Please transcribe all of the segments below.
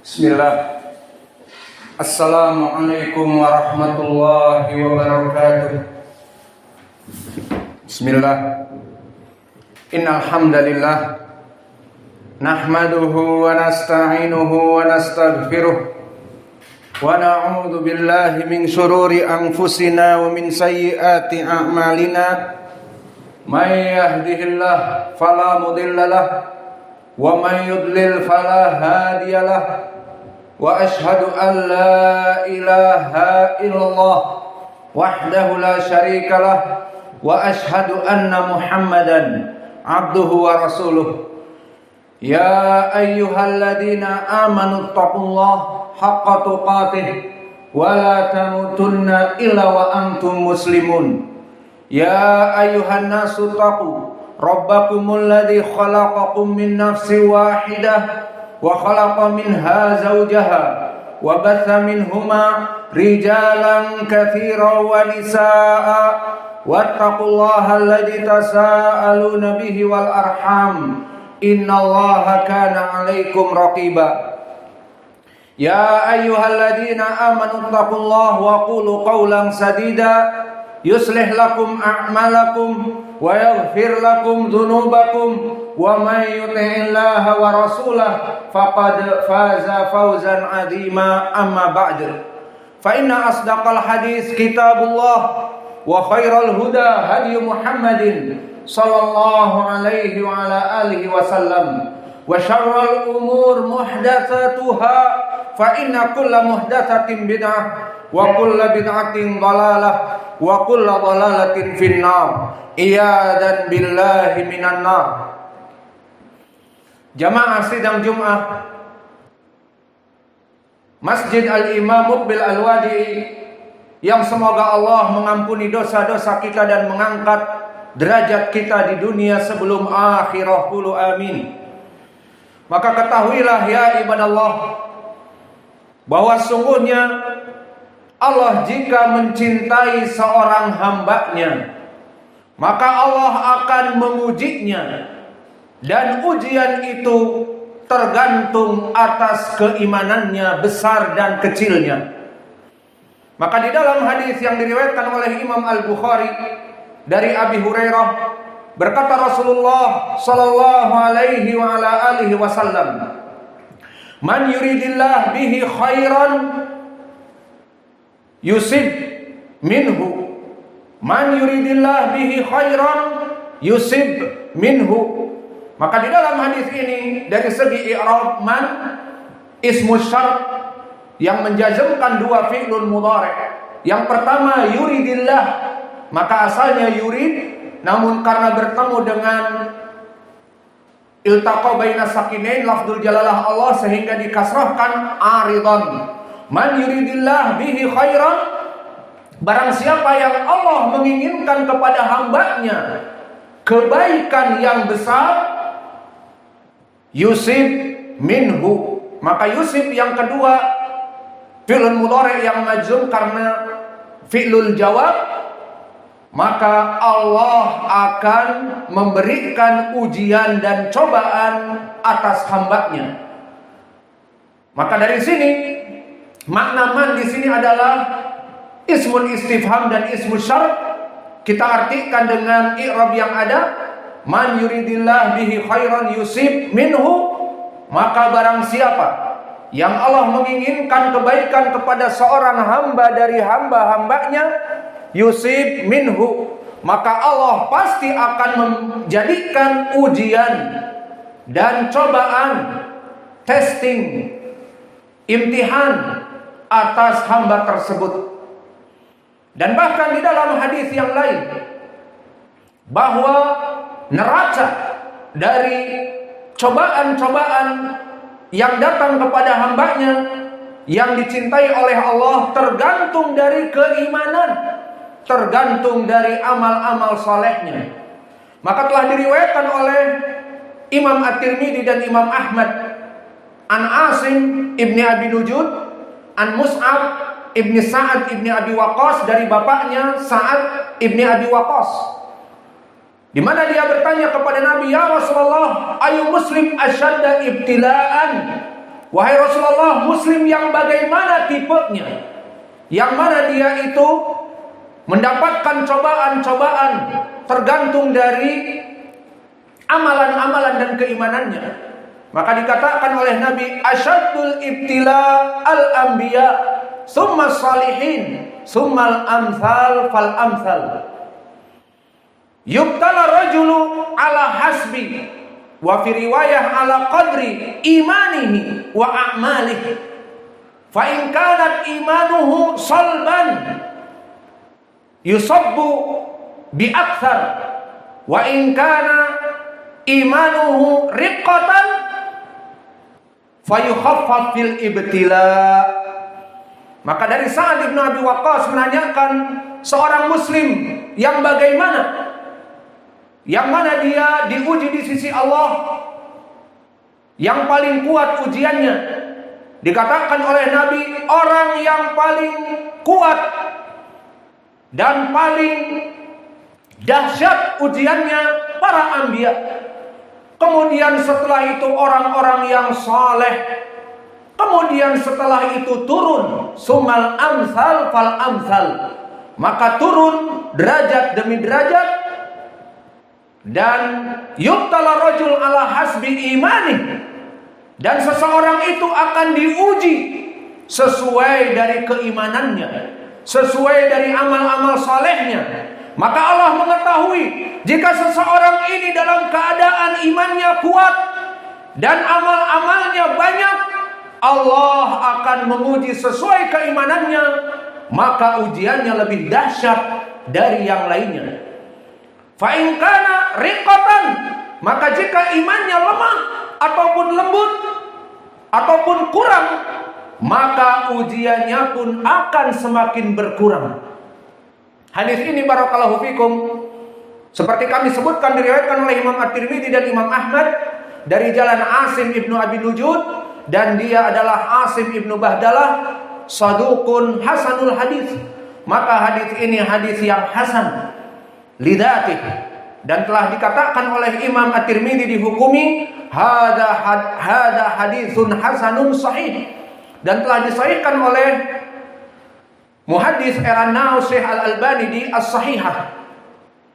Bismillah. Assalamualaikum warahmatullahi wabarakatuh. Bismillah. Innal hamdalillah nahmaduhu wa nasta'inuhu wa nastaghfiruh wa na'udzu billahi min shururi anfusina wa min sayyiati a'malina. May yahdihillahu fala mudilla lahu wa may yudlil fala hadiya lahu. Wa ashhadu an la ilaha illallah wahdahu la syarika lah wa ashhadu anna Muhammadan abduhu wa rasuluh. Ya ayyuhalladzina amanu taqullaha haqqa tuqatih wa la tamutunna illa wa antum muslimun. Ya ayyuhan nasu taqu rabbakumul ladzi khalaqakum min nafsin wahidah wa khalaqa minha zawjaha wa batha minhuma rijalan katsiran wa nisaa'a wattaqullaha alladzi tasaaluna bihi wal arham innallaha kana 'alaikum raqiba. Ya ayyuhalladzina amanu taqullaha wa qulu qawlan sadida yuslih lakum a'malakum wa yaghfir lakum dhunubakum wa may yuti'illaha wa rasulahu faqad faza fawzan 'azima. Amma ba'd. Fa inna asdaqal hadits kitabullah wa khairal huda hadi Muhammadin sallallahu alaihi wa ala alihi wasallam wa syarrul umur muhdatsatuha fa inna kulla muhdatsatin bid'ah wa kulla bid'atin dhalalah wa kulla dhalalatin finnar. Iyadan billahi minan nar. Jamaah sidang Jumat Masjid Al-Imam Muqbil Al-Wadi'i, yang semoga Allah mengampuni dosa-dosa kita dan mengangkat derajat kita di dunia sebelum akhirah. Qulu amin. Maka ketahuilah ya ibadallah, bahwa sungguhnya Allah jika mencintai seorang hambanya, maka Allah akan mengujinya, dan ujian itu tergantung atas keimanannya besar dan kecilnya. Maka di dalam hadis yang diriwayatkan oleh Imam Al-Bukhari dari Abi Hurairah, berkata Rasulullah sallallahu alaihi wa ala alihi wasallam, "Man yuridillah bihi khairan yusib minhu. Man yuridillah bihi khairan yusib minhu." Maka di dalam hadis ini dari segi i'rab, man ismu syart yang menjazmkan dua fi'lun mudhari'. Yang pertama yuridillah, maka asalnya yurid, namun karena bertemu dengan iltaqa baina sakinain lafdzul jalalah Allah sehingga dikasrahkan aridan. Man yuridillah bihi khairan, barang siapa yang Allah menginginkan kepada hambanya kebaikan yang besar, yusib minhu, maka yusib yang kedua fi'lun mudhari' yang majzum karena fi'lul jawab, maka Allah akan memberikan ujian dan cobaan atas hambanya. Maka dari sini makna man di sini adalah ismul istifham dan ismul syart. Kita artikan dengan i'rab yang ada, man yuridillah bihi khairan yusib minhu, maka barang siapa yang Allah menginginkan kebaikan kepada seorang hamba dari hamba-hambanya, yusib minhu, maka Allah pasti akan menjadikan ujian dan cobaan, testing, imtihan atas hamba tersebut. Dan bahkan di dalam hadis yang lain, bahwa neraca dari cobaan-cobaan yang datang kepada hambanya yang dicintai oleh Allah tergantung dari keimanan, tergantung dari amal-amal salehnya. Maka telah diriwayatkan oleh Imam At-Tirmidzi dan Imam Ahmad an Asim ibni Abi Nujud an Mus'ab ibni Sa'ad ibni Abi Waqqas dari bapaknya Sa'ad ibni Abi Waqqas, di mana dia bertanya kepada Nabi, "Ya Rasulullah, ayu muslim asyadda ibtila'an?" wahai Rasulullah, muslim yang bagaimana tipenya? Yang mana dia itu mendapatkan cobaan-cobaan tergantung dari amalan-amalan dan keimanannya. Maka dikatakan oleh Nabi, asyaddul ibtila al-anbiya, summa salihin, summal amsal fal amsal. Yubtala rajulu ala hasbi, wa fi riwayah ala qadri imanihi wa a'malihi. Fa in kanat imanuhu salban yusabbu bi akthar, wa in kana imanuhu riqqatan fayukhaffaf fil ibtila. Maka dari Sa'ad bin Abi Waqqas menanyakan seorang muslim yang bagaimana, yang mana dia diuji di sisi Allah, yang paling kuat ujiannya. Dikatakan oleh Nabi, orang yang paling kuat dan paling dahsyat ujiannya para anbiya. Kemudian setelah itu orang-orang yang saleh. Kemudian setelah itu turun sumal amsal fal amsal. Maka turun derajat demi derajat. Dan yubtala rajul ala hasbi imani. Dan seseorang itu akan diuji sesuai dari keimanannya, sesuai dari amal-amal salehnya. Maka Allah mengetahui jika seseorang ini dalam keadaan imannya kuat dan amal-amalnya banyak, Allah akan menguji sesuai keimanannya, maka ujiannya lebih dahsyat dari yang lainnya. Fa in kana riqatan, maka jika imannya lemah ataupun lembut ataupun kurang, maka ujiannya pun akan semakin berkurang. Hadis ini barakallahu fikum, seperti kami sebutkan, diriwayatkan oleh Imam At-Tirmidzi dan Imam Ahmad dari jalan Asim ibnu Abi Nujud, dan dia adalah Asim ibnu Bahdalah, sadukun hasanul hadis. Maka hadis ini hadis yang hasan lidatih, dan telah dikatakan oleh Imam At-Tirmidzi dihukumi hada hadisun hasanun sahih, dan telah disahihkan oleh muhaddis era now Syekh Al-Albani di As-Sahihah.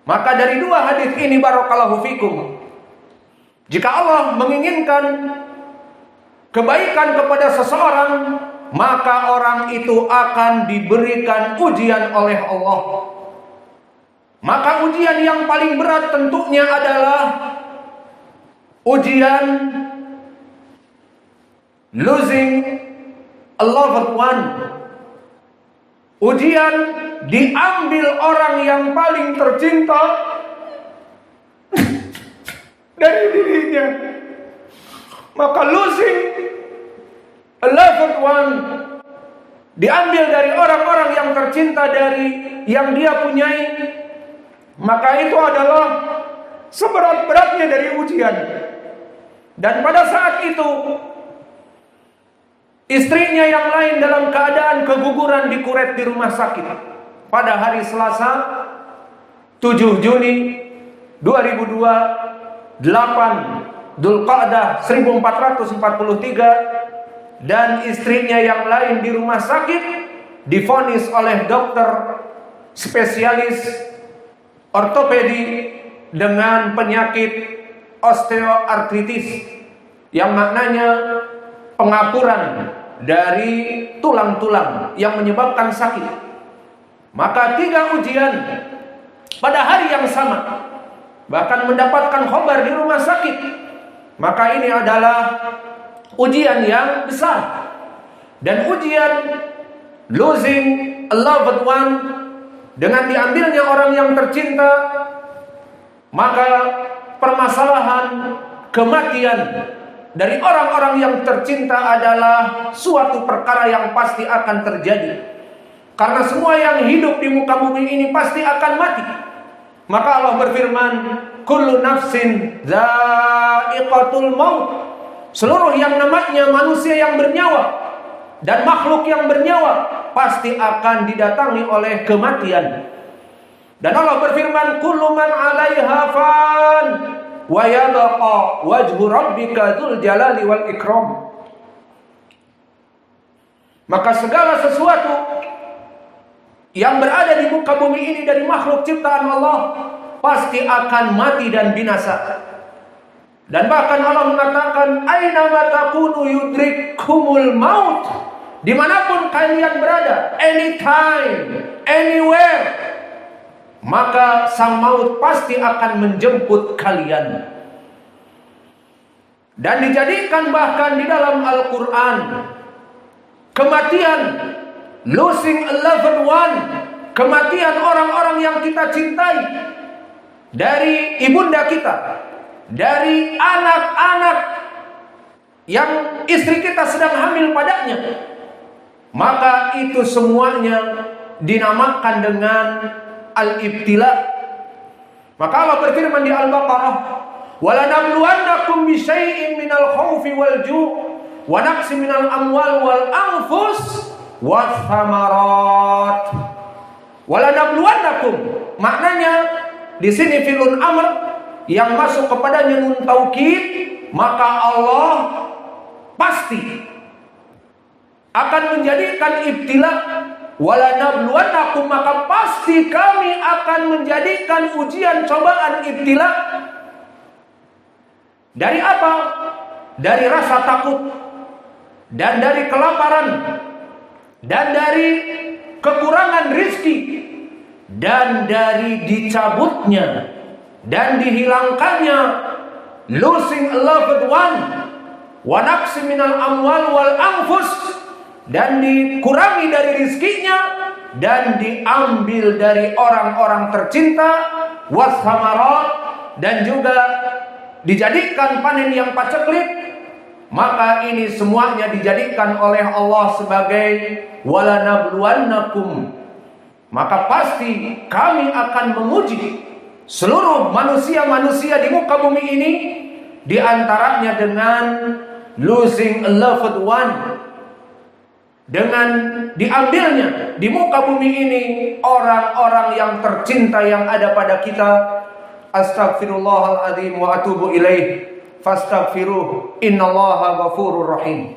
Maka dari dua hadis ini barakallahu fikum, jika Allah menginginkan kebaikan kepada seseorang, maka orang itu akan diberikan ujian oleh Allah. Maka ujian yang paling berat tentunya adalah ujian losing a loved one. Ujian diambil orang yang paling tercinta dari dirinya. Maka losing a loved one diambil dari orang-orang yang tercinta dari yang dia punyai, maka itu adalah seberat-beratnya dari ujian. Dan pada saat itu istrinya yang lain dalam keadaan keguguran dikuret di rumah sakit pada hari Selasa 7 Juni 2002, 8 Dzulqa'dah 1443, dan istrinya yang lain di rumah sakit divonis oleh dokter spesialis ortopedi dengan penyakit osteoartritis, yang maknanya pengapuran dari tulang-tulang yang menyebabkan sakit. Maka 3 ujian pada hari yang sama, bahkan mendapatkan khobar di rumah sakit. Maka ini adalah ujian yang besar. Dan ujian losing a loved one, dengan diambilnya orang yang tercinta, maka permasalahan kematian dari orang-orang yang tercinta adalah suatu perkara yang pasti akan terjadi. Karena semua yang hidup di muka bumi ini pasti akan mati. Maka Allah berfirman, kullu nafsin dha'iqatul maut. Seluruh yang namanya manusia yang bernyawa dan makhluk yang bernyawa pasti akan didatangi oleh kematian. Dan Allah berfirman, kullu man 'alaiha fan wa yabqa wajhu rabbika dzul jalali wal ikram. Maka segala sesuatu yang berada di muka bumi ini dari makhluk ciptaan Allah pasti akan mati dan binasa. Dan bahkan Allah mengatakan, aina ma takunu yudrikkumul maut. Dimanapun kalian berada, anytime, anywhere, maka sang maut pasti akan menjemput kalian. Dan dijadikan bahkan di dalam Al-Quran, kematian, losing a loved one, kematian orang-orang yang kita cintai, dari ibunda kita, dari anak-anak yang istri kita sedang hamil padanya, maka itu semuanya dinamakan dengan al-ibtila. Maka Allah berfirman di Al-Baqarah, walanabluwannakum bisyai'in minal khawfi wal ju' wa naqsi minal amwal wal anfus was thamarat. Walanabluwannakum, maknanya di sini fi'lun amr yang masuk kepadanya nun taukid, maka Allah pasti akan menjadikan ibtila. Walanabluwannakum, maka pasti kami akan menjadikan ujian, cobaan, ibtila. Dari apa? Dari rasa takut, dan dari kelaparan, dan dari kekurangan rizki, dan dari dicabutnya dan dihilangkannya losing a loved one, wa naqsi minal amwal wal anfus, dan dikurangi dari rizkinya dan diambil dari orang-orang tercinta, was thamarat, dan juga dijadikan panen yang paceklik. Maka ini semuanya dijadikan oleh Allah sebagai walanabluwannakum, maka pasti kami akan menguji seluruh manusia-manusia di muka bumi ini, di antaranya dengan losing a loved one, dengan diambilnya di muka bumi ini orang-orang yang tercinta yang ada pada kita. Astaghfirullahaladzim wa atubu ilaih, fastaghfiruh, innallaha ghafurur rahim.